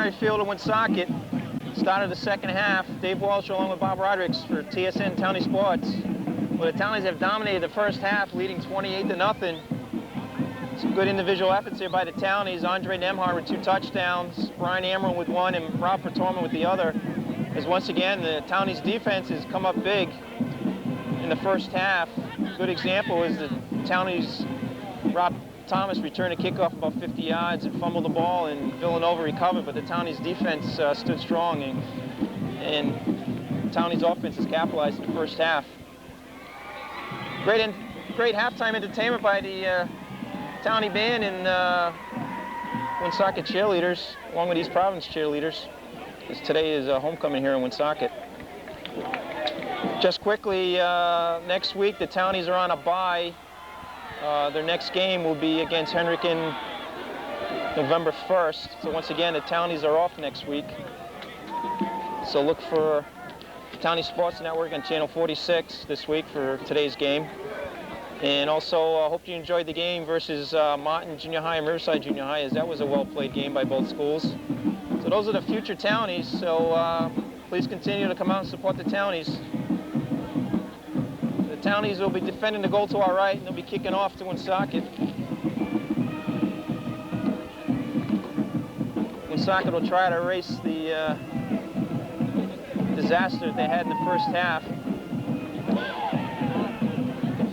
primary field of Woonsocket. Started the second half. Dave Walsh along with Bob Rodericks for TSN Townie Sports. Well, the Townies have dominated the first half, leading 28-0. Some good individual efforts here by the Townies. Andre Nemhard with 2 touchdowns, Brian Amaral with 1, and Rob Pertorman with the other. As once again, the Townies defense has come up big in the first half. A good example is the Townies, Rob Thomas returned a kickoff about 50 yards and fumbled the ball, and Villanova recovered, but the Townies defense stood strong, and Townies offense has capitalized in the first half. Great halftime entertainment by the Townie band and Woonsocket cheerleaders, along with East Providence cheerleaders, because today is homecoming here in Woonsocket. Just quickly, next week the Townies are on a bye. Their next game will be against Hendricken November 1st. So once again, the Townies are off next week. So look for Townie Sports Network on Channel 46 this week for today's game. And also, hope you enjoyed the game versus Martin Junior High and Riverside Junior High, as that was a well-played game by both schools. So those are the future Townies, so please continue to come out and support the Townies. The Townies will be defending the goal to our right, and they'll be kicking off to Woonsocket. Woonsocket will try to erase the disaster that they had in the first half.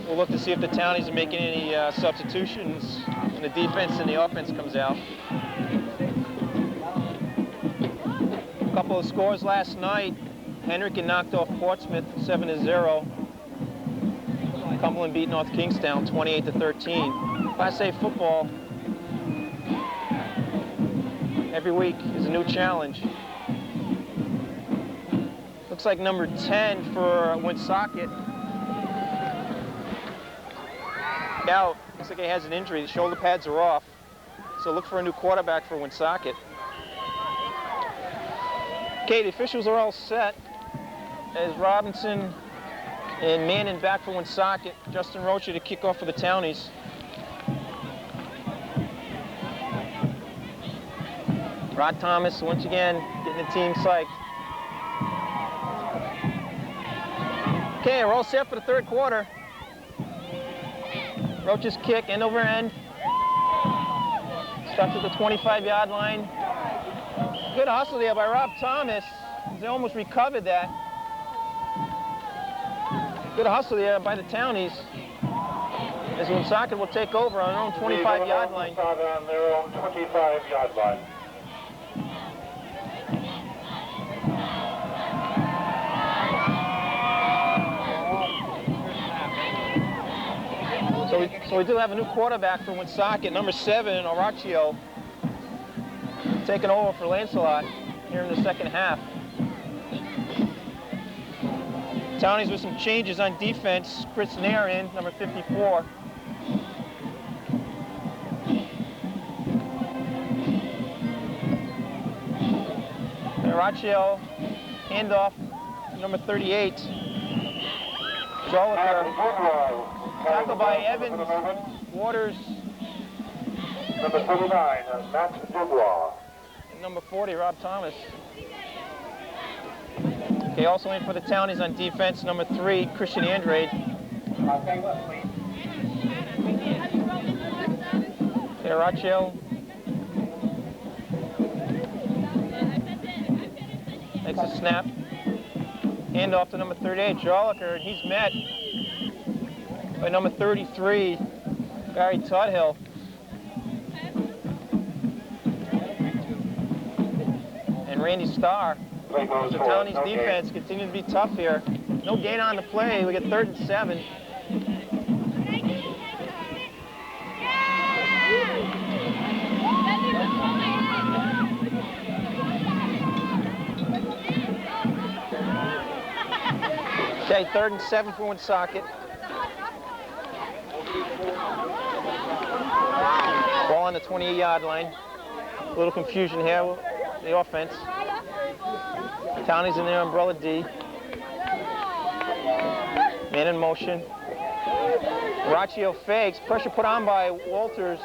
We'll look to see if the Townies are making any substitutions when the defense and the offense comes out. A couple of scores last night. Hendricken knocked off Portsmouth 7-0. Cumberland beat North Kingstown 28-13. Class A football every week is a new challenge. Looks like number 10 for Woonsocket out. Looks like he has an injury. The shoulder pads are off. So look for a new quarterback for Woonsocket. Okay, the officials are all set. As Robinson and Manning back for Woonsocket. Justin Rocha to kick off for the Townies. Rod Thomas once again getting the team psyched. Okay, we're all set for the third quarter. Roach's kick, end over end. Starts at the 25-yard line. Good hustle there by Rob Thomas. They almost recovered that. Good hustle there by the Townies. As Woonsocket will take over on their own 25-yard line. On their own 25-yard line. So we do have a new quarterback for Woonsocket, number 7, Horacio, taking over for Lancelot here in the second half. Townies with some changes on defense. Chris Nair in, number 54. Horacio, handoff, number 38. Joliker. Tackled by Evans, Waters. Number 39, Matt Dubois. And number 40, Rob Thomas. Okay, also in for the Townies on defense, number 3, Christian Andrade. Okay, Rachel. Makes a snap. Hand off to number 38, Joliker, and he's met by number 33, Barry Tudhill. And Randy Starr. The Townies defense continues to be tough here. No gain on the play. We get 3rd and 7. Okay, 3rd and 7 for Woonsocket. Ball on the 28-yard line. A little confusion here with the offense. Townies in their umbrella D. Man in motion. Horacio fakes. Pressure put on by Walters.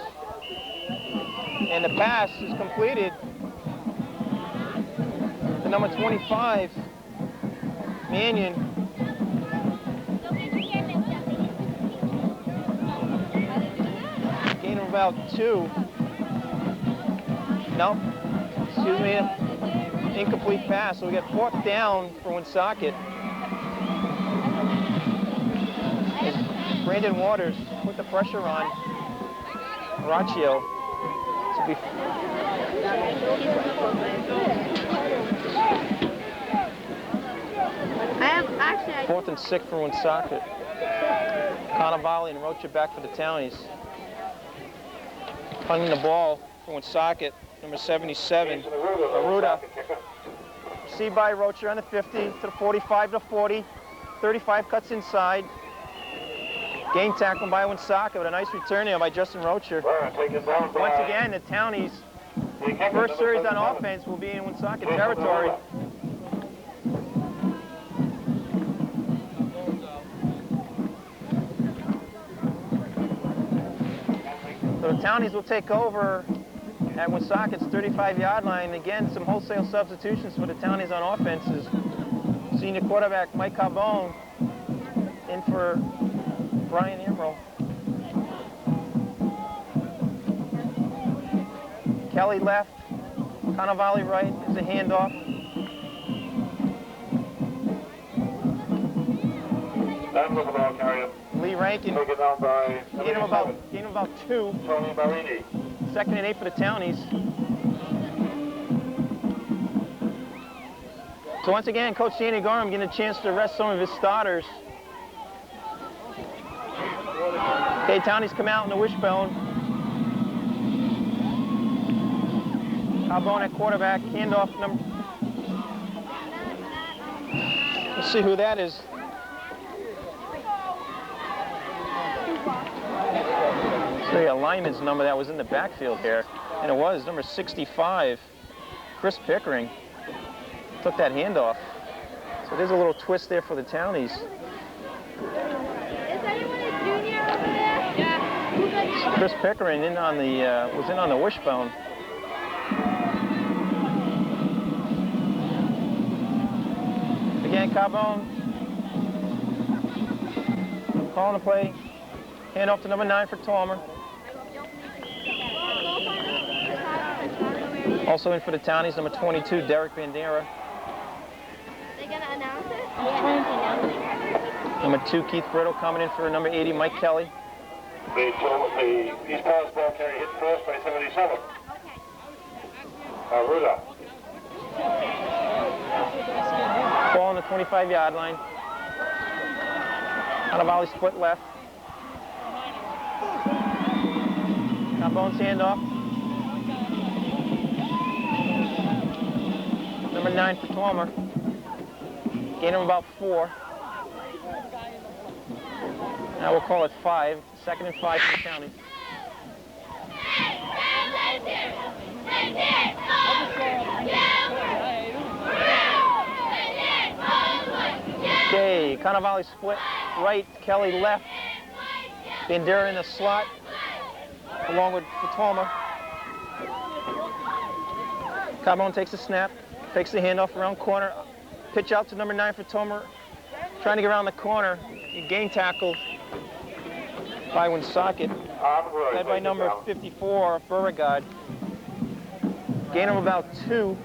And the pass is completed. The number 25, Mannion. Gain of about 2. Nope. Excuse me. Incomplete pass. So we got 4th down for Woonsocket. As Brandon Waters put the pressure on Raccio. To be 4th and 6 for Woonsocket. Cannavale and Rocha back for the Townies. Punting the ball for Woonsocket, number 77, Aruda. Received by Rocha on the 50 to the 45 to 40. 35 cuts inside. Gain tackle by Woonsocket, but a nice return there by Justin Rocha. Once again, the Townies' first series on offense will be in Woonsocket territory. So the Townies will take over at Woonsocket's 35-yard line. Again, some wholesale substitutions for the Townies on offenses. Senior quarterback Mike Carbone in for Brian Emerald. Kelly left, Cannavale right is a handoff. Lee Rankin gain him about 2. Tony Marini. 2nd and 8 for the Townies. So once again, Coach Danny Gorham getting a chance to rest some of his starters. Okay, Townies come out in the wishbone. Carbone at quarterback, handoff number. Let's see who that is. The lineman's number that was in the backfield here, and it was number 65, Chris Pickering. Took that handoff. So there's a little twist there for the Townies. Is anyone a junior over there? Yeah. Chris Pickering was in on the wishbone. Again, Carbone calling the play. Hand off to number 9 for Talmer. Also in for the Townies, number 22, Derek Bandera. They gonna announce it? Yeah. Number 2, Keith Brittle coming in for number 80, Mike Kelly. The East Providence ball carrier hit first by 77. Aruda. Ball on the 25-yard line. Cannavale split left. Carbone's handoff. Number 9 for Talmer. Gain him about 4. Now we'll call it 5. 2nd and 5 for the Townies. Okay, Cannavale split right, Kelly left. Bandera in the slot, along with Talmer. Carbone takes the snap, takes the handoff around corner, pitch out to number 9 for Talmer, trying to get around the corner. He gain tackled by Woonsocket, led by number 54, Beauregard. Gain of about 2,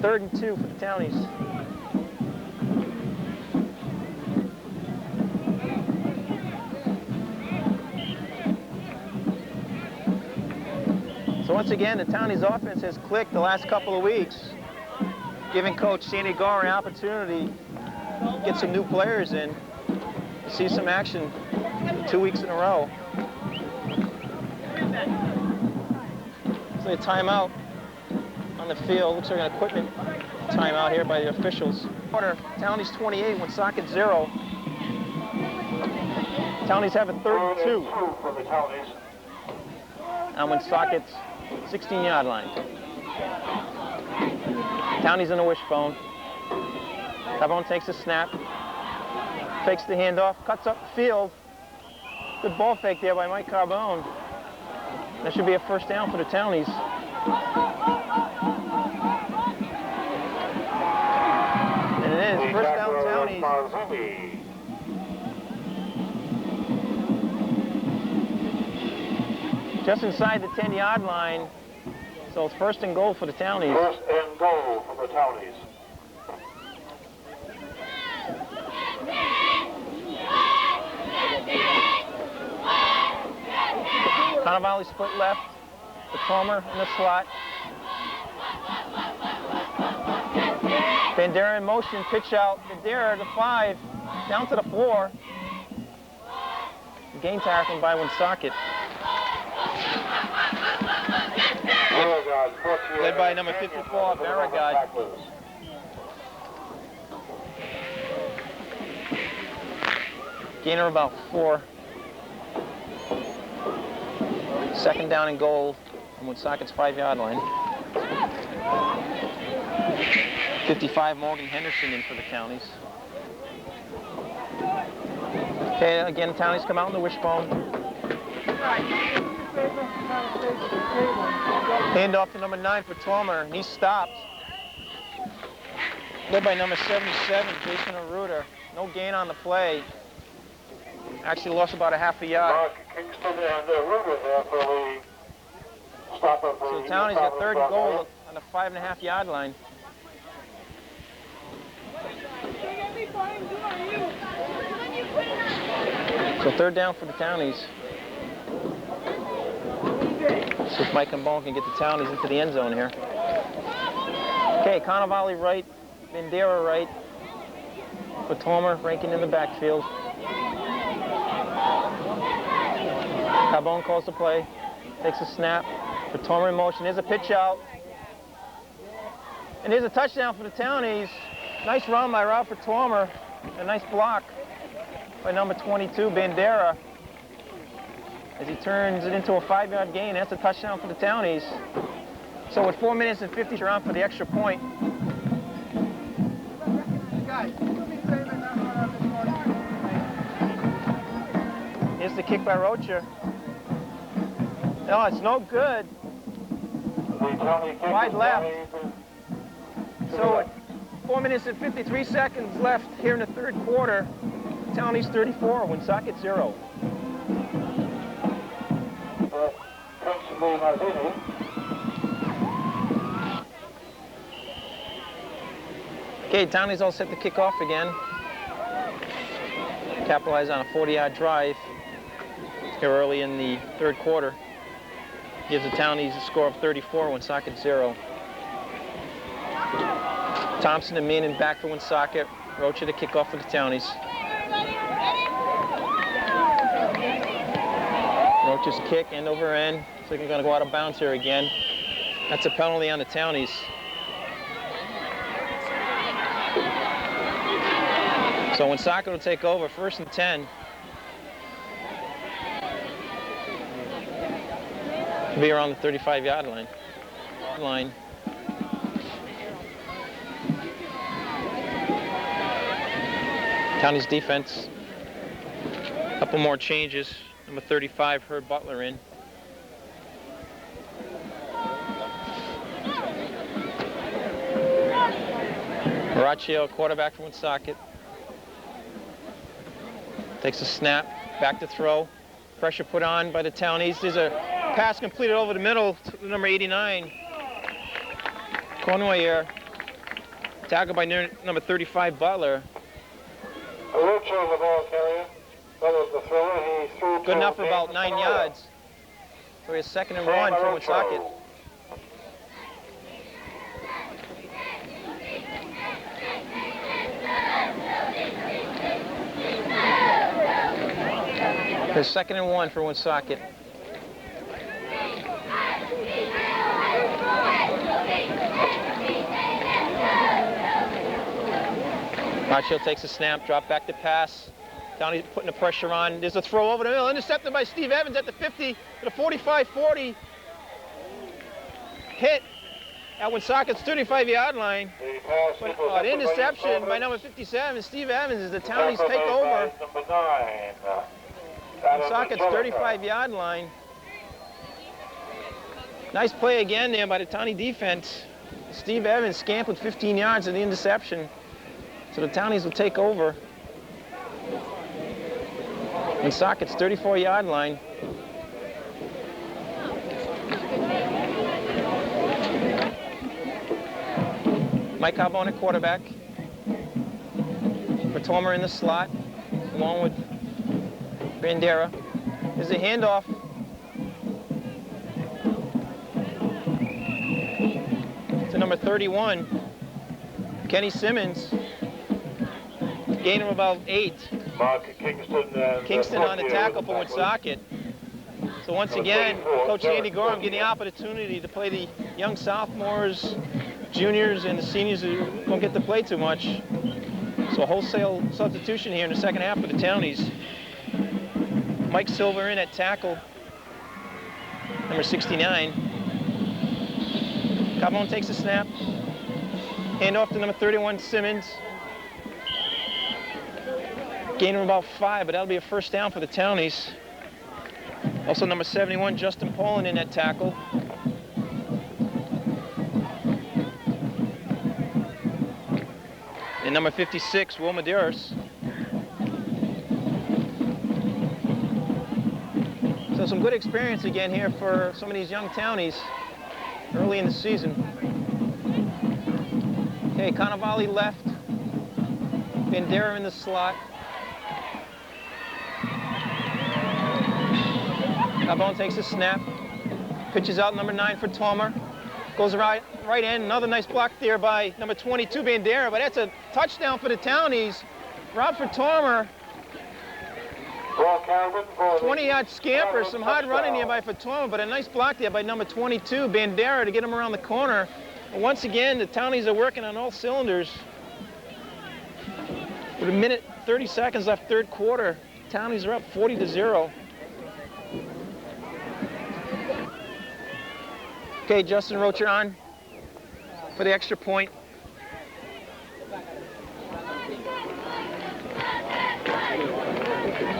3rd and 2 for the Townies. So once again, the Townies offense has clicked the last couple of weeks, giving Coach Sandy Gar an opportunity to get some new players in, to see some action 2 weeks in a row. So a timeout on the field. Looks like an equipment timeout here by the officials. Townies 28, Woonsocket 0. Townies have a 3rd and 2. On Woonsocket's 16-yard line. Townies in the wishbone. Carbone takes a snap, fakes the handoff, cuts up the field. Good ball fake there by Mike Carbone. That should be a 1st down for the Townies. Just inside the 10-yard line. So it's first and goal for the Townies. First and goal for the Townies. Cannavale split left. The Palmer in the slot. Bandera in motion, pitch out. Bandera, the 5, down to the 4. Gain tackling by Woonsocket. Led by number 54, Beauregard. Gain of about 4. Second down and goal on Woonsocket's 5-yard line. 55, Morgan Henderson in for the Townies. Okay, again, Townies come out in the wishbone. Hand off to number 9 for Palmer, and he's stopped. Led by number 77, Jason Aruda. No gain on the play. Actually lost about a half a yard. Kingston and Aruda there for the stopper. So the Townies got third and goal on the 5.5-yard line. So third down for the Townies. See if Mike and Bone can get the Townies into the end zone here. Okay, Cannavale right, Bandera right, Palmer ranking in the backfield. Cabone calls the play, takes a snap. Palmer in motion. Here's a pitch out. And here's a touchdown for the Townies. Nice run by Ralph Palmer. A nice block by number 22, Bandera. As he turns it into a 5-yard gain, that's a touchdown for the Townies. So with 4 minutes and 50, you're on for the extra point. Here's the kick by Rocha. No, it's no good. Wide left. So with 4 minutes and 53 seconds left here in the third quarter, Townies 34, Woonsocket 0. Okay, Townies all set to kick off again. Capitalize on a 40-yard drive here early in the third quarter. Gives the Townies a score of 34, Woonsocket 0. Thompson and Meehan back for Woonsocket. Rocha to kick off for the Townies. Rocha's kick, end over end. So they're going to go out of bounds here again. That's a penalty on the Townies. So Woonsocket will take over, 1st and 10. Be around the 35-yard line. Townies defense. A couple more changes. Number 35, Herb Butler in. Maraccio, quarterback for Woonsocket. Takes a snap, back to throw. Pressure put on by the Townies. There's a pass completed over the middle to number 89. Cornoyer. Tackled by number 35, Butler. Maraccio, the ball carrier. That was the thrower. He threw good enough for about 9 yards. So he has 2nd and 1 for Woonsocket. There's 2nd and 1 for Woonsocket. Maraccio takes a snap, drop back to pass. Townie's putting the pressure on. There's a throw over the middle, intercepted by Steve Evans at the 50, to the 45-40. Hit at Woonsocket's 35-yard line. But an interception by number 57, Steve Evans, as the Townies take over. Woonsocket's 35-yard line. Nice play again there by the Townie defense. Steve Evans scamped with 15 yards of the interception. So the Townies will take over. Woonsocket's 34-yard line. Mike Carbone at quarterback. Vertomer in the slot, along with Bandera. There's a handoff. To number 31, Kenny Simmons. Gain of about 8. Mark Kingston. Kingston on the tackle for Woonsocket. So once again, Coach Andy Gorham getting the opportunity to play the young sophomores, juniors, and the seniors who don't get to play too much. So a wholesale substitution here in the second half for the Townies. Mike Silver in at tackle, number 69. Carbone takes the snap. Hand off to number 31, Simmons. Gain of about 5, but that'll be a first down for the Townies. Also number 71, Justin Poland in at tackle. And number 56, Will Medeiros. So some good experience again here for some of these young Townies early in the season. Okay, Cannavale left. Bandera in the slot. Carbone takes the snap. Pitches out number 9 for Tomer. Goes right end. Another nice block there by number 22, Bandera. But that's a touchdown for the Townies. Rob for Tomer. 20-yard scamper. Some hard running here by Fatoma, but a nice block there by number 22, Bandera, to get him around the corner. And once again, the Townies are working on all cylinders. With a minute, 30 seconds left, third quarter. Townies are up 40-0. Okay, Justin Rocher on for the extra point.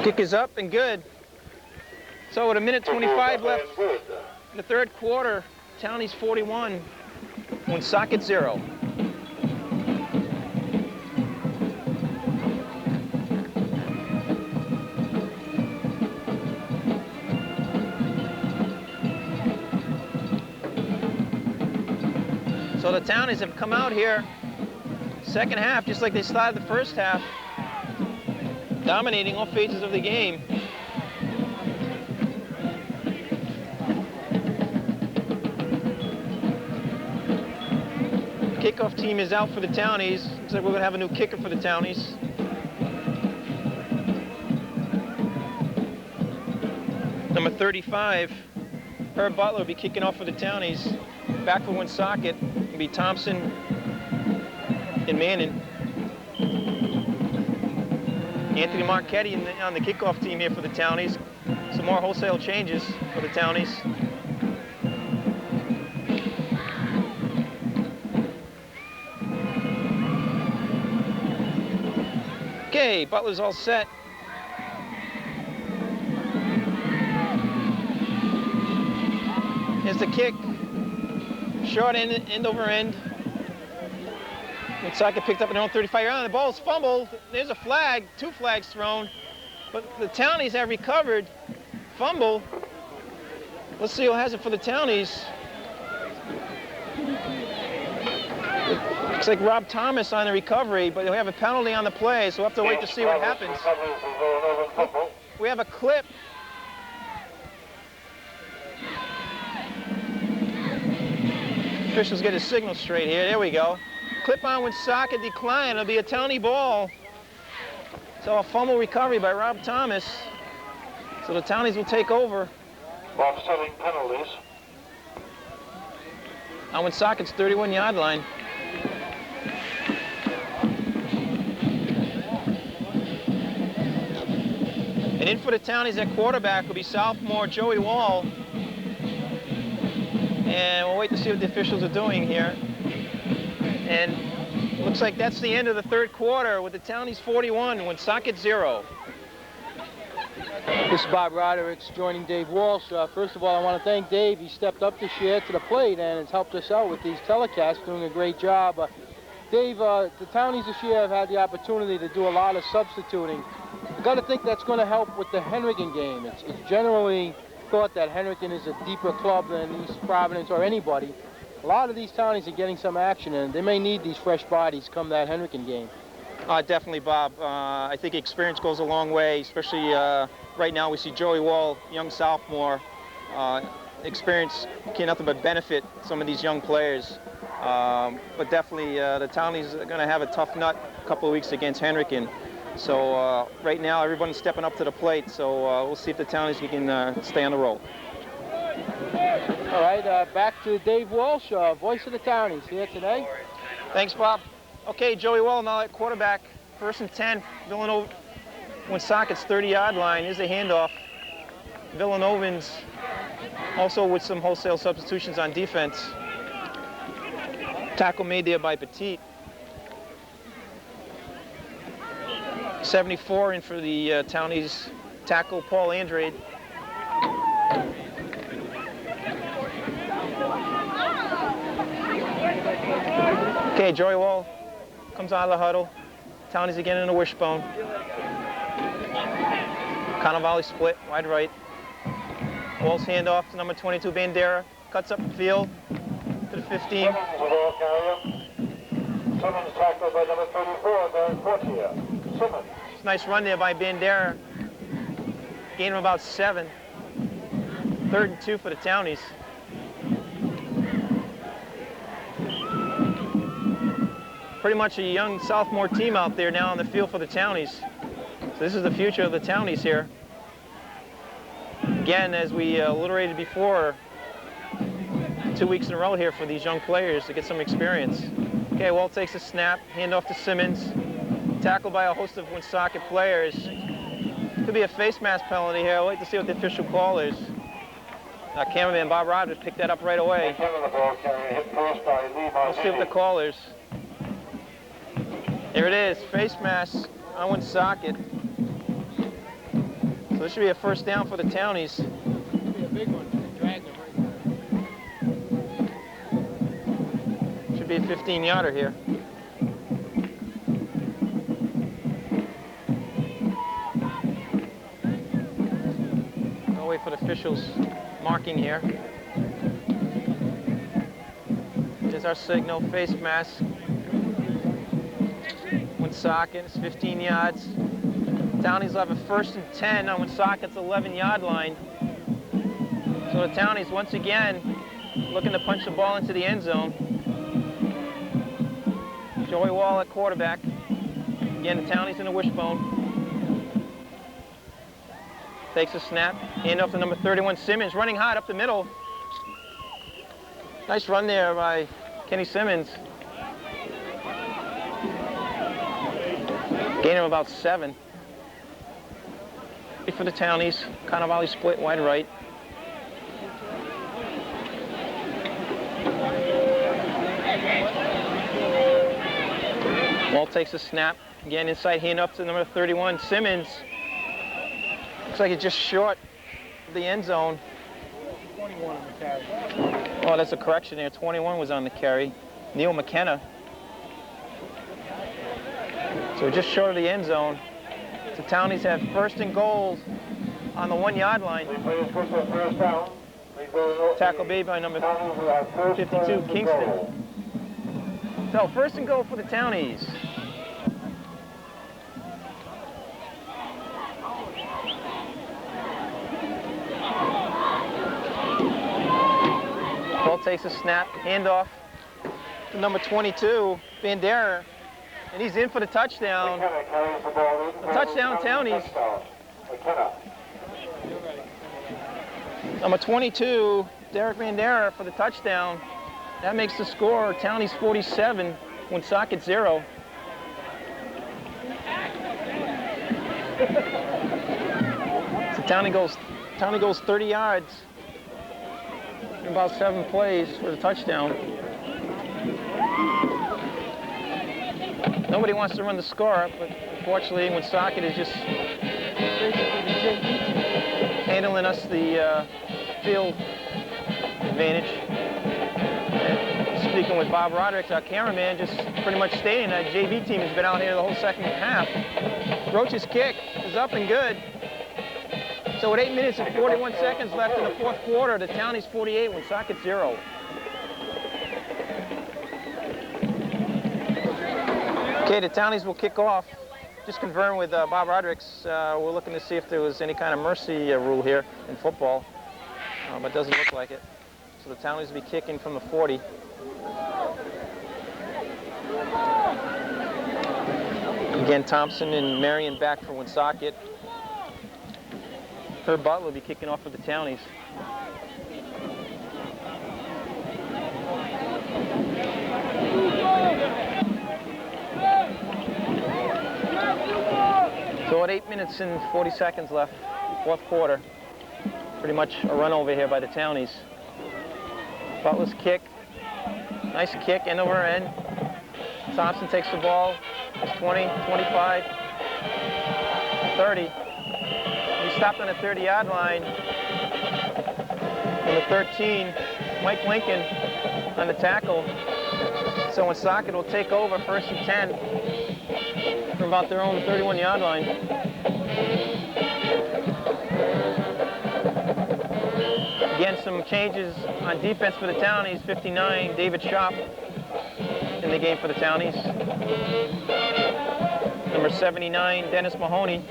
Kick is up and good. So with a minute 25 left in the third quarter, Townies 41, Woonsocket 0. So the Townies have come out here second half, just like they started the first half, dominating all phases of the game. The kickoff team is out for the Townies. Looks like we're going to have a new kicker for the Townies. Number 35, Herb Butler will be kicking off for the Townies. Back for Woonsocket will be Thompson and Manning. Anthony Marchetti on the kickoff team here for the Townies. Some more wholesale changes for the Townies. Okay, Butler's all set. Here's the kick. Short end over end. Woonsocket picked up an own 35-yard line. The ball's fumbled. There's a flag, 2 flags thrown. But the Townies have recovered. Fumble. Let's see who has it for the Townies. It looks like Rob Thomas on the recovery, but we have a penalty on the play, so we'll have to wait to see what happens. We have a clip. Officials get his signal straight here. There we go. Clip on Woonsocket decline. It'll be a Townie ball. So a fumble recovery by Rob Thomas. So the Townies will take over. Offsetting penalties. On Woonsocket's 31-yard line. And in for the Townies at quarterback will be sophomore Joey Wall. And we'll wait to see what the officials are doing here. And looks like that's the end of the third quarter with the Townies 41, Woonsocket 0. This is Bob Rodericks joining Dave Walsh. First of all, I want to thank Dave. He stepped up this year to the plate and has helped us out with these telecasts, doing a great job. Dave, the Townies this year have had the opportunity to do a lot of substituting. You've got to think that's going to help with the Hendricken game. It's generally thought that Hendricken is a deeper club than East Providence or anybody. a lot of these Townies are getting some action, and they may need these fresh bodies come that Hendricken game. Definitely, Bob. I think experience goes a long way, especially right now we see Joey Wall, young sophomore. Experience can nothing but benefit some of these young players. But definitely the Townies are going to have a tough nut a couple of weeks against Hendricken. So right now everyone's stepping up to the plate, so we'll see if the Townies can stay on the roll. All right, back to Dave Walsh, voice of the Townies here today. Thanks, Bob. Okay, Joey Wall now at quarterback. 1st and 10, Villanova, Woonsocket's 30-yard line. Here's a handoff. Villanovans also with some wholesale substitutions on defense. Tackle made there by Petit. 74 in for the Townies tackle, Paul Andrade. Okay, Joey Wall comes out of the huddle. Townies again in the wishbone. Cannavale split, wide right. Wall's handoff to number 22, Bandera. Cuts up the field to the 15. Simmons tackled by number 34, Darren Fortier. Simmons. It's a nice run there by Bandera. Gain of about 7. 3rd and 2 for the Townies. Pretty much a young sophomore team out there now on the field for the Townies. So this is the future of the Townies here. Again, as we alliterated before, 2 weeks in a row here for these young players to get some experience. Okay, Wall takes a snap, handoff to Simmons. Tackled by a host of Woonsocket players. Could be a face mask penalty here. I'll wait to see what the official call is. Cameraman Bob Rogers picked that up right away. We'll see what the call is. There it is, face mask on Woonsocket. So this should be a 1st down for the Townies. Should be a big one. Drag them right there. Should be a 15-yarder here. I'll wait for the officials marking here. Here's our signal, face mask. Woonsocket is 15 yards. Townies will have a 1st and 10 on Woonsocket's 11-yard line. So the Townies once again looking to punch the ball into the end zone. Joey Wall at quarterback. Again, the Townies in the wishbone. Takes a snap, hand off to number 31, Simmons, running hot up the middle. Nice run there by Kenny Simmons. Gain of about 7. For the Townies, Cannavale split wide right. Wall takes a snap. Again, inside hand up to number 31, Simmons. Looks like it's just short of the end zone. 21 on the carry. Oh, that's a correction there. 21 was on the carry. Neil McKenna. So just short of the end zone. The Townies have 1st and goal on the 1-yard line. Tackle made by number 52, Kingston. So 1st and goal for the Townies. Ball takes a snap, handoff to number 22, Bandera. And he's in for the touchdown. The touchdown, Townies. Number 22, Derek Bandera for the touchdown. That makes the score Townies 47, Woonsocket 0. So Townie goes 30 yards in about 7 plays for the touchdown. Nobody wants to run the score up, but unfortunately, Woonsocket is just handling us the field advantage. And speaking with Bob Rodericks, our cameraman, just pretty much stating that JV team has been out here the whole 2nd half. Roach's kick is up and good. So with 8 minutes and 41 seconds left in the 4th quarter, the Townies 48, Woonsocket 0. Okay, the Townies will kick off. Just confirmed with Bob Rodericks. We're looking to see if there was any kind of mercy rule here in football, but it doesn't look like it. So the Townies will be kicking from the 40. Again, Thompson and Marion back for Woonsocket. Herb Butler will be kicking off for the Townies. So at 8 minutes and 40 seconds left, fourth quarter. Pretty much a run over here by the Townies. Butler's kick, nice kick, end over end. Thompson takes the ball, it's 20, 25, 30. He stopped on the 30-yard line. Number 13, Mike Lincoln on the tackle. So Woonsocket will take over first and 10 from about their own 31-yard line. Again, some changes on defense for the Townies. 59, David Sharp in the game for the Townies. Number 79, Dennis Mahoney.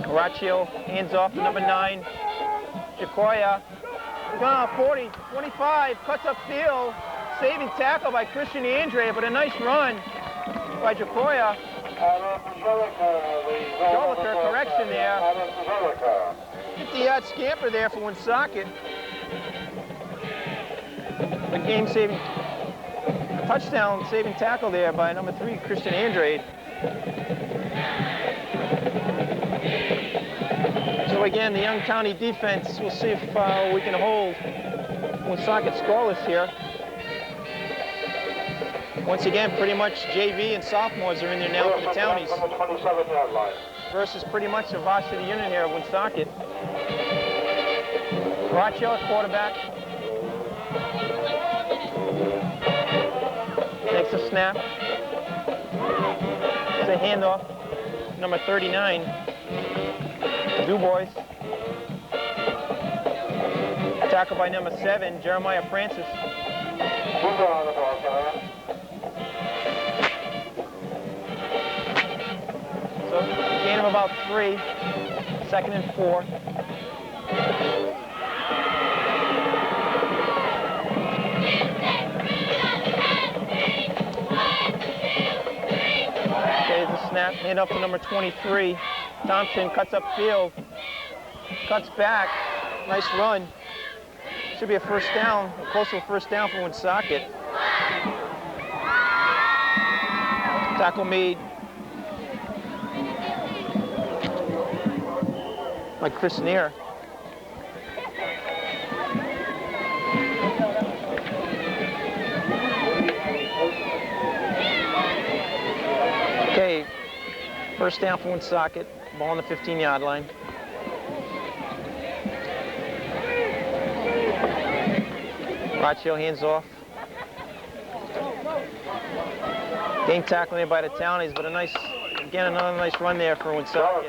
Caraccio hands off to number 9, Jacoya. 40, 25, cuts upfield. Saving tackle by Christian Andre, but a nice run by Jacoya. Joliker, correction there. 50-yard scamper there for Woonsocket. A game-saving touchdown, saving tackle there by number 3, Christian Andrade. So again, the young Townie defense, we'll see if we can hold Woonsocket scoreless here. Once again, pretty much JV and sophomores are in there now for the Townies. Versus pretty much a varsity unit here of Woonsocket. Caraccio at quarterback. Takes a snap. It's a handoff. Number 39, Dubois. Tackled by number 7, Jeremiah Francis. So gain of about 3, second and 4. Okay, the snap, hand up to number 23. Thompson cuts upfield, cuts back, nice run. Should be a first down, close to a first down for Woonsocket. Tackle made by Chris Neer. Okay, first down for Woonsocket, ball on the 15-yard line. Caraccio hands off. Game tackle there by the Townies, but a nice, again, another nice run there for Woonsocket.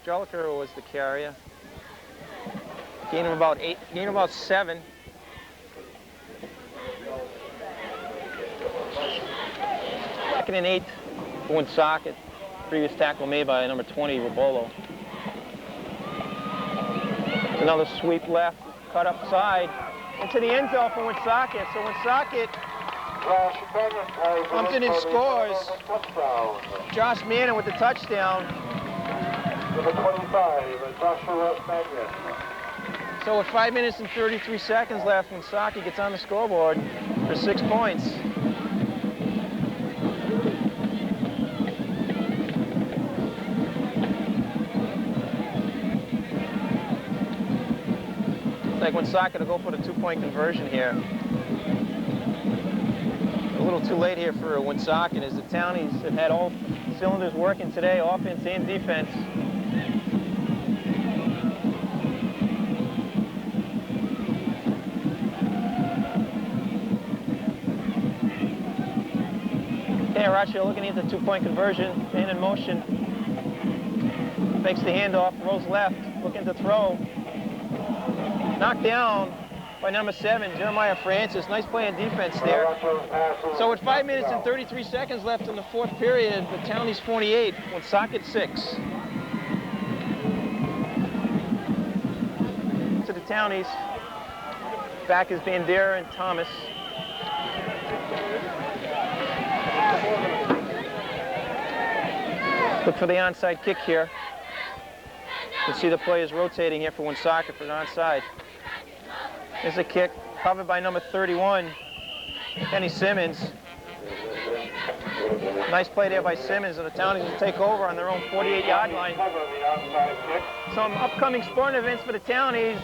Joliker was the carrier. Gain of about 8, gain of about 7. Second and 8 for Woonsocket. Previous tackle made by number 20, Robolo. Another sweep left, cut upside into the end zone for Woonsocket. So Woonsocket comes in and scores. Josh Manning with the touchdown. Number 25, Joshua Magnet. So with 5 minutes and 33 seconds left, Woonsocket gets on the scoreboard for 6 points. It's like Woonsocket will go for the 2-point conversion here. A little too late here for Woonsocket as the Townies have had all cylinders working today, offense and defense. Okay, Caraccio looking at the 2-point conversion, man in motion. Fakes the handoff, rolls left, looking to throw. Knocked down by number 7, Jeremiah Francis. Nice play on defense there. So with 5 minutes and 33 seconds left in the 4th period, the Townies 48, Woonsocket 6. To the Townies. Back is Bandera and Thomas. Look for the onside kick here. You can see the players rotating here for Woonsocket for an onside. There's a kick covered by number 31, Kenny Simmons. Nice play there by Simmons, and the Townies will take over on their own 48-yard line. Some upcoming sporting events for the Townies.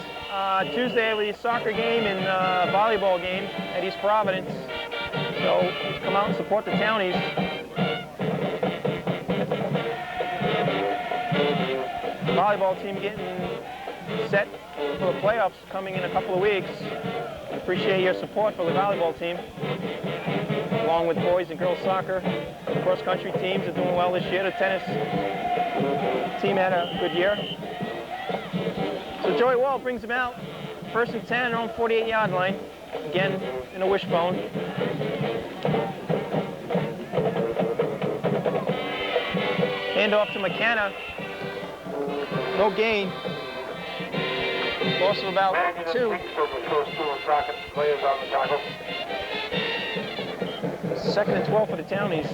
Tuesday, we have a soccer game and volleyball game at East Providence. So come out and support the Townies. Volleyball team getting set for the playoffs coming in a couple of weeks. We appreciate your support for the volleyball team, along with boys and girls soccer. The cross-country teams are doing well this year. The tennis team had a good year. So Joey Wall brings them out. 1st and 10 on 48-yard line. Again, in a wishbone. Hand off to McKenna. No gain. Loss of about 2. 2nd and 12 for the Townies.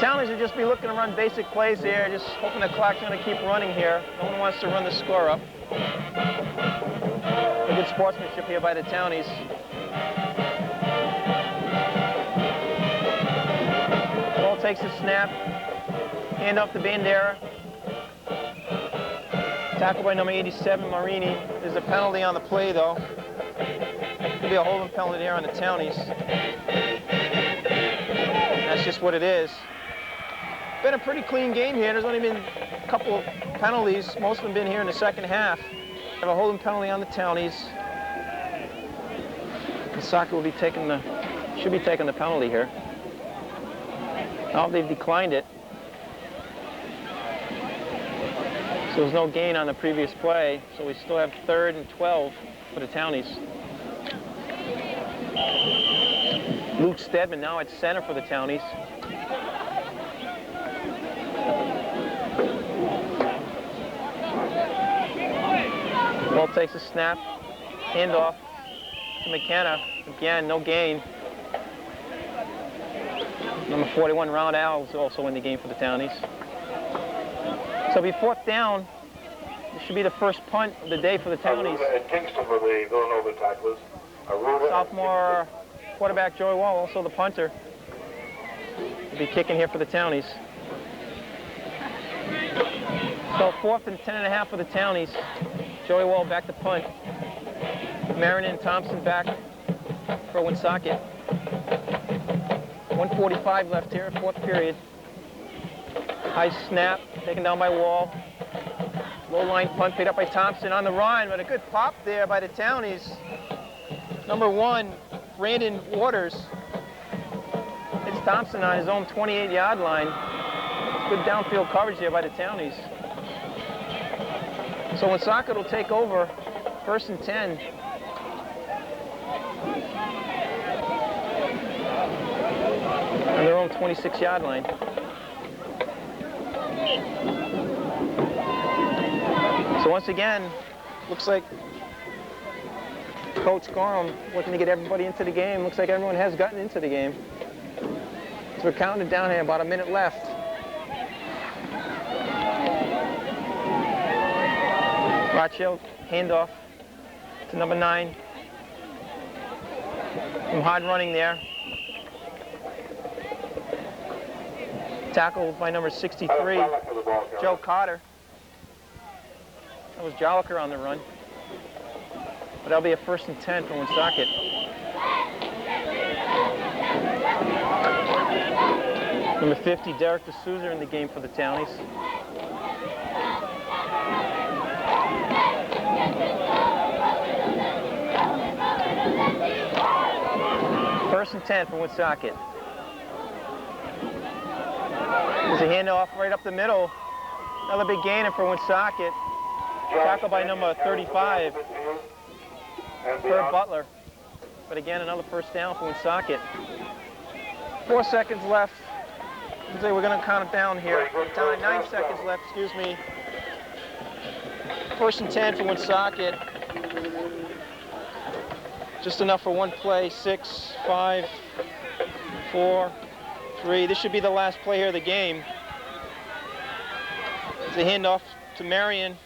Townies will just be looking to run basic plays here, just hoping the clock's going to keep running here. No one wants to run the score up. A good sportsmanship here by the Townies. Ball takes a snap. Hand off to Bandera. Tackled by number 87, Marini. There's a penalty on the play, though. Could be a holding penalty there on the Townies. That's just what it is. Been a pretty clean game here. There's only been a couple of penalties. Most of them been here in the 2nd half. Have a holding penalty on the Townies. Woonsocket will be taking should be taking the penalty here. Oh, they've declined it. So there's no gain on the previous play. So we still have 3rd and 12 for the Townies. Luke Stedman now at center for the Townies. Ball takes a snap, handoff to McKenna. Again, no gain. Number 41, Round Al, is also in the game for the Townies. So it'll be 4th down. This should be the first punt of the day for the Townies. And Kingston were the Villanova tacklers. Sophomore quarterback Joey Wall, also the punter, will be kicking here for the Townies. So 4th and 10.5 for the Townies. Joey Wall back to punt. Marin and Thompson back for Woonsocket. 1:45 left here, 4th period. High snap, taken down by Wall. Low line punt picked up by Thompson on the run, but a good pop there by the Townies. Number 1, Brandon Waters. Hits Thompson on his own 28-yard line. Good downfield coverage there by the Townies. So Woonsocket will take over, 1st and 10. On their own 26-yard line. So once again, looks like Coach Gorham looking to get everybody into the game. Looks like everyone has gotten into the game. So we're counting it down here, about a minute left. Rothschild, handoff to number 9. Some hard running there. Tackled by number 63, Joe Carter. That was Joliker on the run. But that'll be a 1st and 10 for Woonsocket. Number 50, Derek D'Souza in the game for the Townies. First and 10 for Woonsocket. There's a handoff right up the middle. Another big gainer for Woonsocket. Tackled by number 35, Herb Butler. But again, another first down for Woonsocket. 4 seconds left. We're going to count it down here. 9 seconds left, excuse me. 1st and 10 for Woonsocket. Just enough for one play. 6, 5, 4, 3. This should be the last play here of the game. It's a handoff to Marion.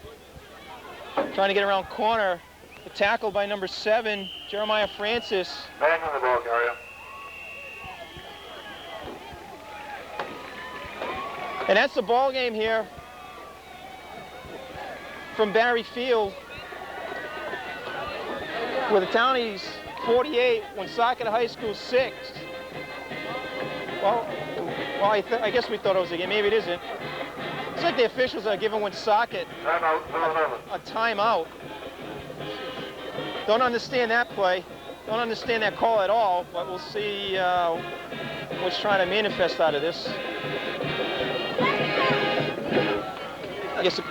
Trying to get around corner. A tackle by number 7, Jeremiah Francis. Back on the ball carrier. And that's the ball game here from Barry Field, with the Townies 48, Woonsocket High School 6. Well, I guess we thought it was a game. Maybe it isn't. It's like the officials are giving Woonsocket a timeout. Don't understand that play. Don't understand that call at all, but we'll see what's trying to manifest out of this. I guess the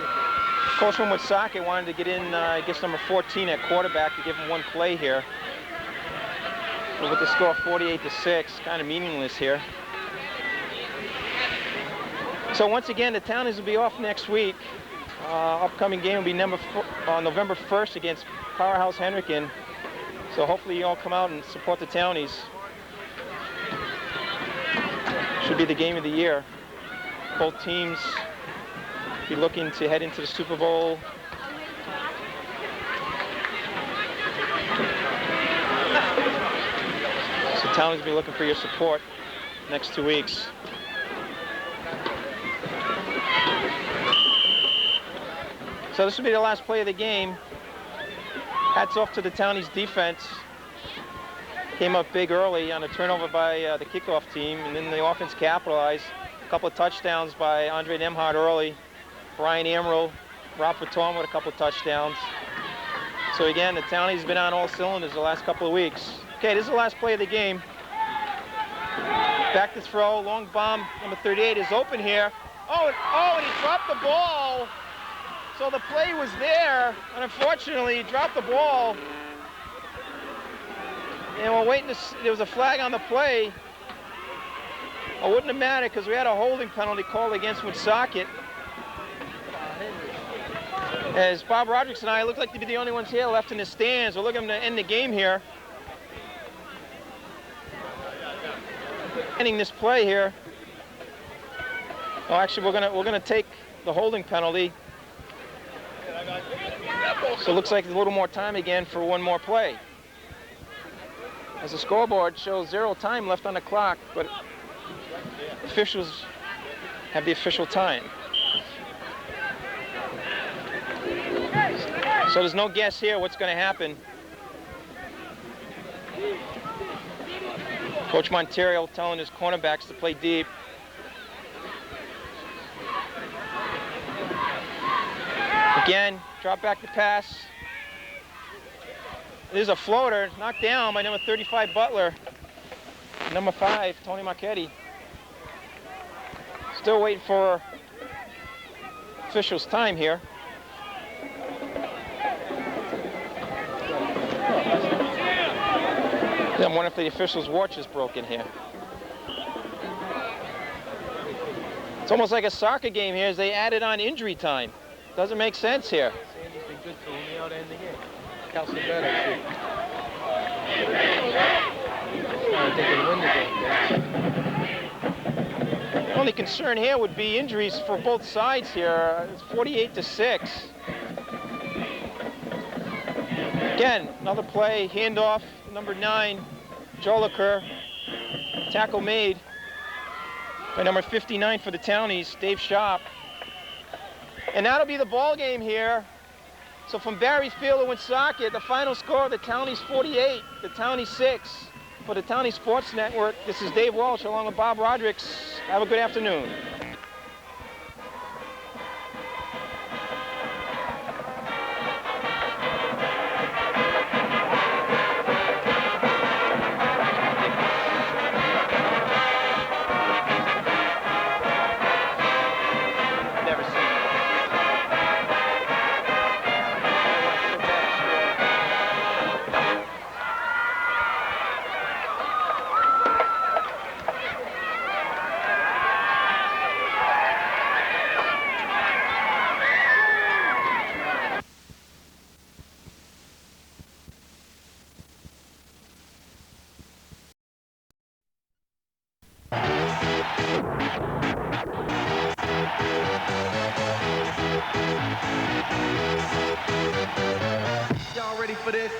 coach from Woonsocket wanted to get in, I guess, number 14 at quarterback to give him one play here. But with the score 48-6, kind of meaningless here. So once again, the Townies will be off next week. Upcoming game will be November 1st against Powerhouse Hendricken. So hopefully you all come out and support the Townies. Should be the game of the year. Both teams be looking to head into the Super Bowl. So Townies will be looking for your support next 2 weeks. So this will be the last play of the game. Hats off to the Townies defense. Came up big early on a turnover by the kickoff team, and then the offense capitalized. A couple of touchdowns by Andre Nemhard early. Brian Amaral, Rob Fatone with a couple of touchdowns. So again, the Townies have been on all cylinders the last couple of weeks. Okay, this is the last play of the game. Back to throw, long bomb, number 38 is open here. Oh, and he dropped the ball. So the play was there, and unfortunately, he dropped the ball. And we're waiting to see, there was a flag on the play. It wouldn't have mattered because we had a holding penalty called against Woonsocket. As Bob Rodericks and I look like to be the only ones here left in the stands. We're looking to end the game here. Ending this play here. Oh, actually, we're gonna take the holding penalty. So it looks like a little more time again for one more play. As the scoreboard shows 0 time left on the clock, but officials have the official time. So there's no guess here what's going to happen. Coach Monterio telling his cornerbacks to play deep. Again, drop back to pass. There's a floater knocked down by number 35 Butler. Number 5, Tony Marchetti. Still waiting for officials' time here. I'm wondering if the officials' watch is broken here. It's almost like a soccer game here as they added on injury time. Doesn't make sense here. Sandy's been good to him. He ought to end the game. Kelsey better, too. I think he'll win the game. The only concern here would be injuries for both sides here. It's 48-6. Again, another play, handoff, number 9, Joliker. Tackle made by number 59 for the Townies, Dave Sharp. And that'll be the ball game here. So from Barry Field to Woonsocket, the final score, the Townies 48, the Townies 6. For the Townie Sports Network, this is Dave Walsh along with Bob Rodericks. Have a good afternoon. for this?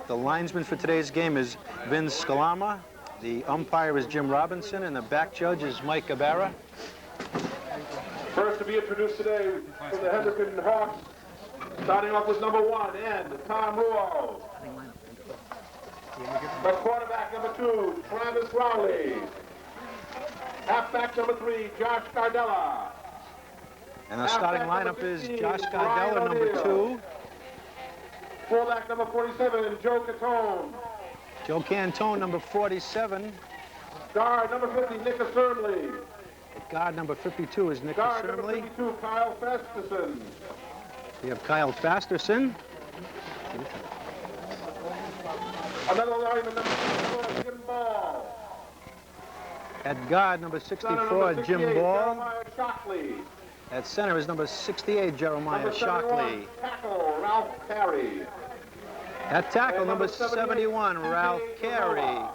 The linesman for today's game is Vince Scalama. The umpire is Jim Robinson, and the back judge is Mike Ibarra. First to be introduced today from the Hendricken Hawks, starting off with number 1, Tom Ruo. The quarterback, number 2, Travis Rowley. Halfback, number 3, Josh Gardella. And the starting lineup is Josh Gardella, number 2. Fullback, number 47, Joe Catone. Joe Cantone, number 47. Guard, number 50, Nick Cermley. Guard number 52 is Nick Guard number Cermley. 52, Kyle Festerson. We have Kyle Fasterson. Another lineman, number 64, Jim Ball. At guard, number 64, Number Jim 68, Ball. Jeremiah Shockley. At center is number 68, Jeremiah Number 71, Shockley. tackle, Ralph Carey. At tackle, And number number 71, 78, Ralph TJ Carey. Gazzola.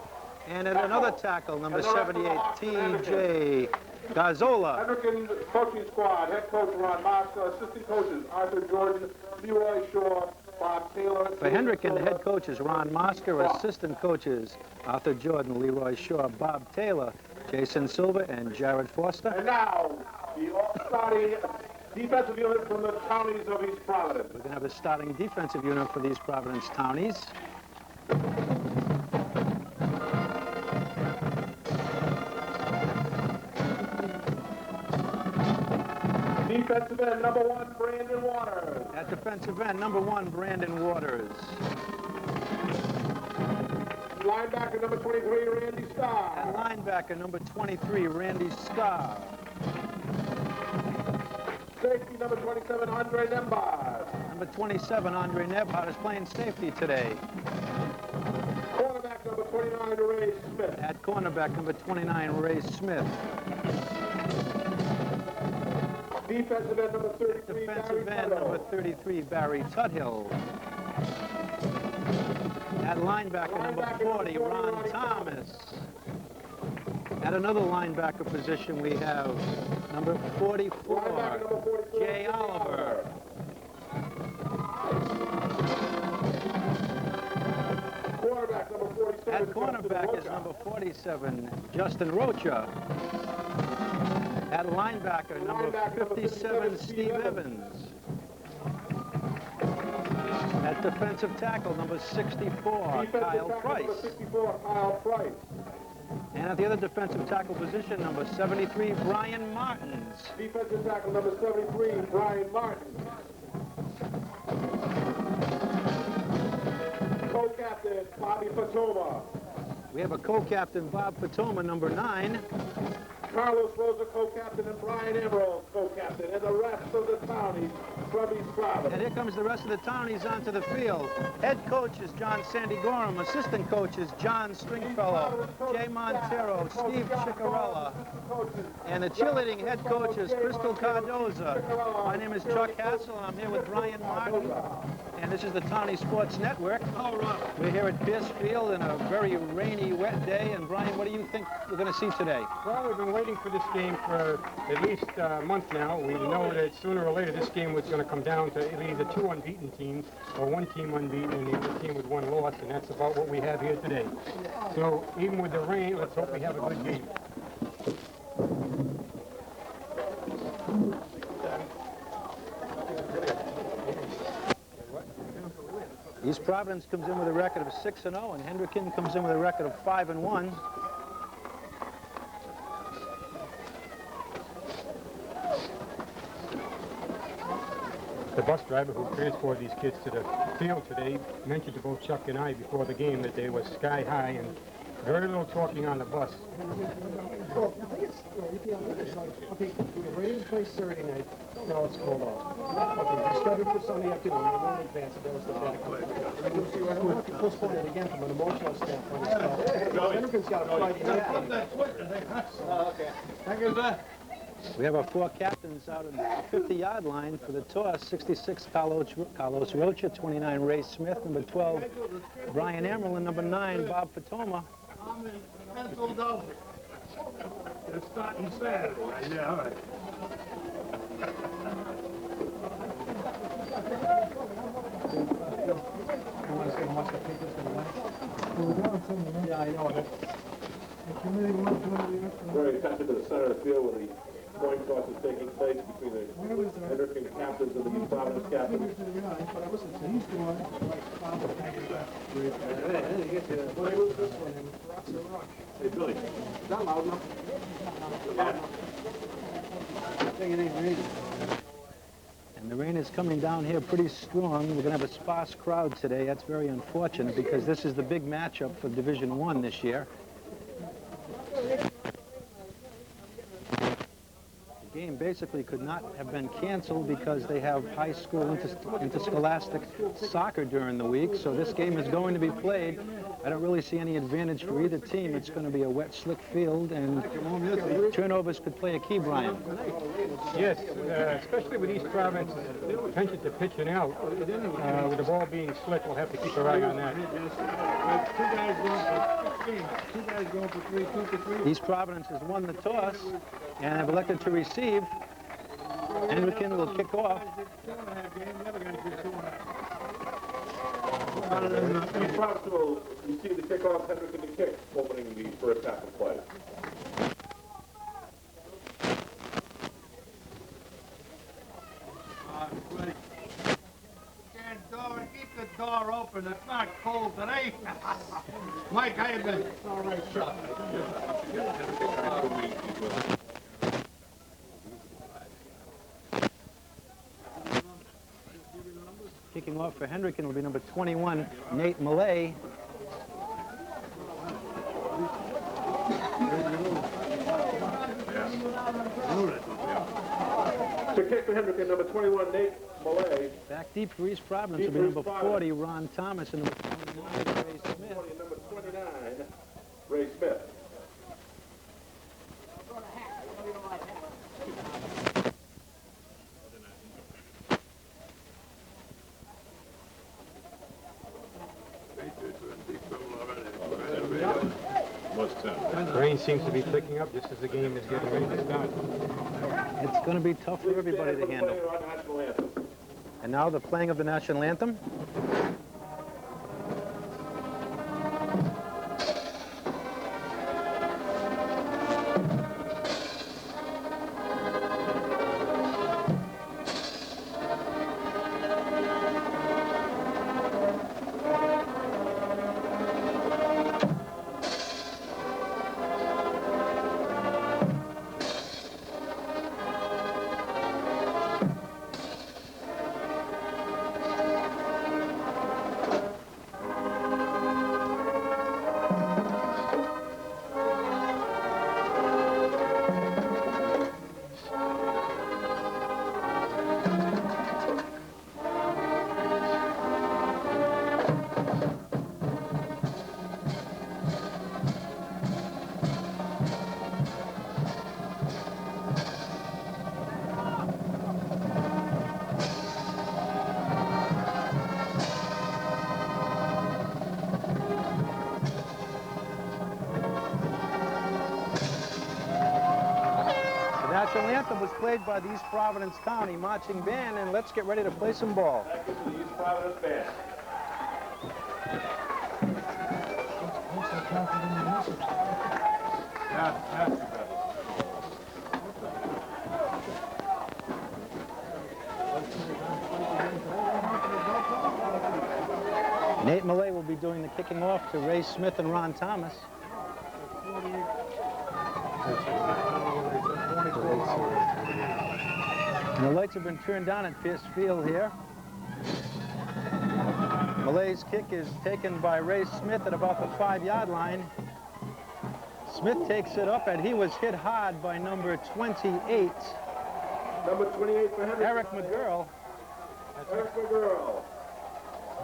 And at Tackle. another tackle, number And the rest of the 78, Hawks and TJ Gazzola. Hendricken coaching squad, head coach Ron Mosca, assistant coaches Arthur Jordan, Leroy Shaw, Bob Taylor. For Hendricken, the head coach is Ron Mosca. Assistant coaches Arthur Jordan, Leroy Shaw, Bob Taylor, Jason Silva, and Jared Foster. And now, the all-starting defensive unit from the Townies of East Providence. We're going to have a starting defensive unit for the East Providence Townies. Defensive end, number 1, Brandon Waters. At defensive end, number 1, Brandon Waters. Linebacker, number 23, Randy At Starr. linebacker, number 23, Randy Starr. Safety, number 27, Andre Nembard. Number 27, Andre Nebhart, is playing safety today. Quarterback, number 29, Ray Smith. At cornerback, number 29, Ray Smith. Defensive end, number 33, Defensive Barry end, Tuttle. number 33, Barry Tuthill. At linebacker, number 40, Ron Thomas. At another linebacker position, we have number 44, Linebacker, number 44, Jay Oliver. Quarterback, number 47. At cornerback is Justin number 47, Justin Rocha. At linebacker, number 57, Steve Evans. At defensive tackle, number 64, Defensive Kyle tackle, Price. number 64, Kyle Price. And at the other defensive tackle position, number 73, Brian Martins. Defensive tackle, number 73, Brian Martin. Co-captain, Bobby Fatoma. We have a co-captain, Bob Fatoma, number 9. Carlos Rosa, co-captain, and Brian Emerald, co-captain, and the rest of the Townies from East And Providence. here comes the rest of the Townies onto the field. Head coach is John Sandy Gorham. Assistant coach is John Stringfellow, Jay Montero, Steve Ciccarella. And the cheerleading head coach is Crystal Cardoza. My name is Chuck Hassel, and I'm here with Brian Martin. And this is the Townie Sports Network. We're here at Pierce Field in a very rainy, wet day. And Brian, what do you think we're going to see today? Well, we've been waiting for this game for at least a month now. We know that sooner or later this game was going to come down to either 2 unbeaten teams or 1 team unbeaten and the other team with 1 loss, and that's about what we have here today. So even with the rain, let's hope we have a good game. East Providence comes in with a record of 6-0, and Hendricken comes in with a record of 5-1. The bus driver who transported these kids to the field today mentioned to both Chuck and I before the game that they were sky high and very little talking on the bus. Okay, we're ready to play Saturday night. Now it's cold off. Okay, we scheduled for Sunday afternoon. We won't advance it. That was the back. We'll have to postpone it again from an emotional standpoint. Hendricken's got a Friday night game. We have our 4 captains out on the 50-yard line for the toss. 66, Carlos Rocha. 29, Ray Smith. Number 12, Brian Emerlin. Number 9, Bob Fatoma. It's starting Saturday. Yeah, all right. Yeah, I know it. Very attention to the center of the field where the coin toss is taking place between the Hendricken captains and the East Providence captains. Hey, Billy, is that loud enough? And the rain is coming down here pretty strong. We're going to have a sparse crowd today. That's very unfortunate because this is the big matchup for Division I this year. The game basically could not have been canceled because they have high school interscholastic soccer during the week, so this game is going to be played. I don't really see any advantage for either team. It's going to be a wet, slick field, and turnovers could play a key, Brian. Yes, especially with East Providence's attention to pitching out. With the ball being slick, we'll have to keep our eye on that. East Providence has won the toss and have elected to receive. Hendricken will kick off. East Providence will receive the kickoff, Hendricken to kick, opening the first half of play. Keep the door open. It's not cold today. Mike, how you been? All right, Chuck. Kicking off for Hendricken will be number 21, Nate Millay. To kick for Hendricken, number 21, Nate Millay. Back deep for East Providence will be number 40, Ron Thomas, and number 29, Ray Smith. Number 29, Ray Smith. The rain seems to be picking up just as the game is getting ready to start. It's going to be tough for everybody to handle. And now the playing of the national anthem. The national anthem was played by the East Providence Townie marching band, and let's get ready to play some ball. Back into the East Providence band. Nate Millay will be doing the kicking off to Ray Smith and Ron Thomas. And the lights have been turned on at Pierce Field here. Millay's kick is taken by Ray Smith at about the 5-yard line. Smith takes it up, and he was hit hard by number 28. Number 28 for Hendricken. Eric McGurl. Eric McGurl.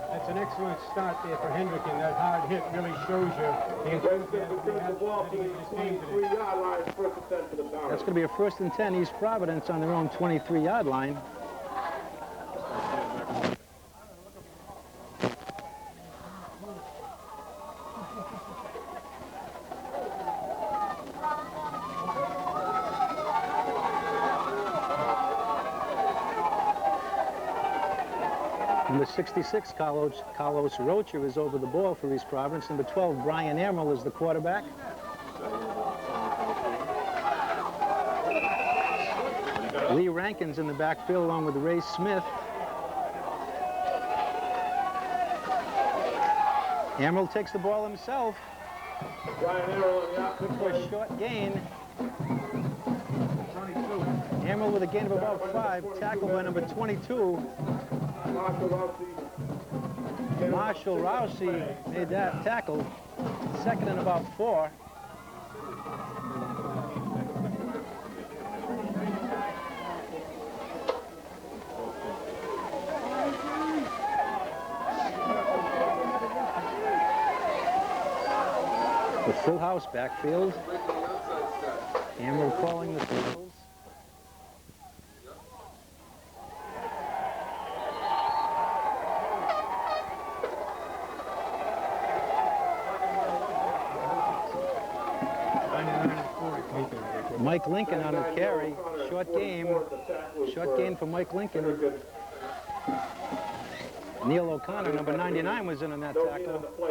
That's an excellent start there for Hendricken. That hard hit really shows you the enthusiasm he has heading into this game today. 23-yard line, first and 10 for the Townies. That's going to be a 1st and 10, East Providence on their own 23-yard line. Number 66, Carlos Rocher is over the ball for East Providence. Number 12, Brian Emerald is the quarterback. Lee Rankin's in the backfield along with Ray Smith. Emerald takes the ball himself. Brian Emerald, Good for a short gain. Emerald with a gain of about 5. Tackled by number 22. Marshall Rousey made that tackle. 2nd and about 4. The full house backfield. Emerald calling the fields. Mike Lincoln on the carry. Short gain for Mike Lincoln. Neil O'Connor, number 99, was in on that tackle. We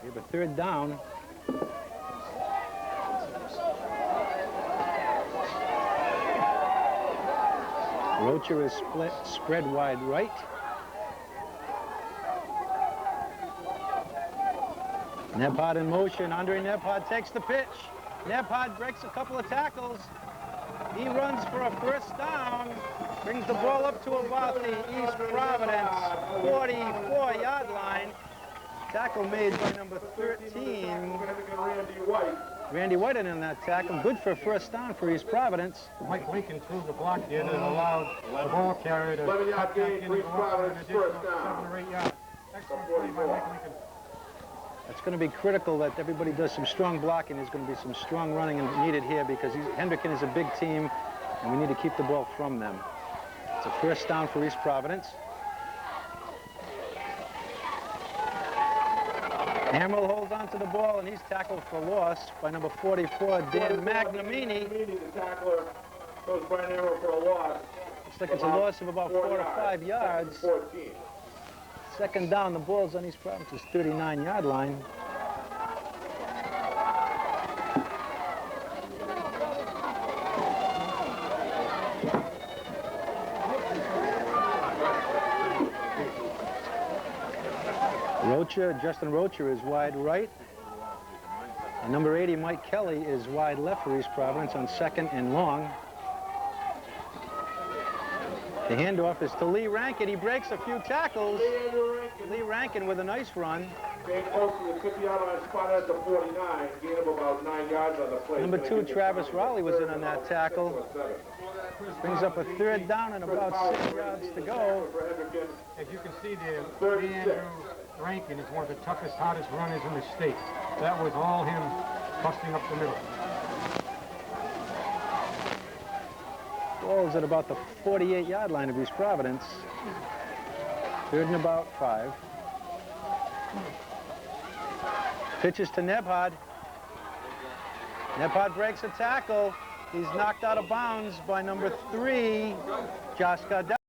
have a 3rd down. Rocher is spread wide right. Nebhard in motion. Andre Nebhard takes the pitch. Nebhard breaks a couple of tackles. He runs for a 1st down. Brings the ball up to about the East Providence 44-yard line. Tackle made by number 13. Randy White in that tackle. Good for a 1st down for East Providence. Mike Lincoln threw the block there that allowed the ball carrier to 11-yard gain for East Providence, 1st down. 7 or 8 yards. Excellent play by Mike Lincoln. It's going to be critical that everybody does some strong blocking. There's going to be some strong running needed here because Hendricken is a big team, and we need to keep the ball from them. It's a 1st down for East Providence. Emerald holds on to the ball, and he's tackled for loss by number 44, Dan Magnamini. The tackler goes Brian Emerald for a loss. Looks like it's a loss of about 4 to 5 yards. 14. 2nd down, the ball's on East Providence's 39-yard line. Justin Rocher is wide right. And number 80, Mike Kelly, is wide left for East Providence on 2nd and long. The handoff is to Lee Rankin. He breaks a few tackles. Lee Rankin with a nice run. Came close to the 50-yard line, spotted at the 49. Gain of about 9 yards on the play. Number 2, Travis Raleigh, was in on that tackle. Brings up a 3rd down and about 6 yards to go. As you can see there, Andrew Rankin is one of the toughest, hardest runners in the state. That was all him busting up the middle. Ball's at about the 48-yard line of East Providence. 3rd and about 5. Pitches to Nebhard. Nebhard breaks a tackle. He's knocked out of bounds by number 3, Josh Gardell.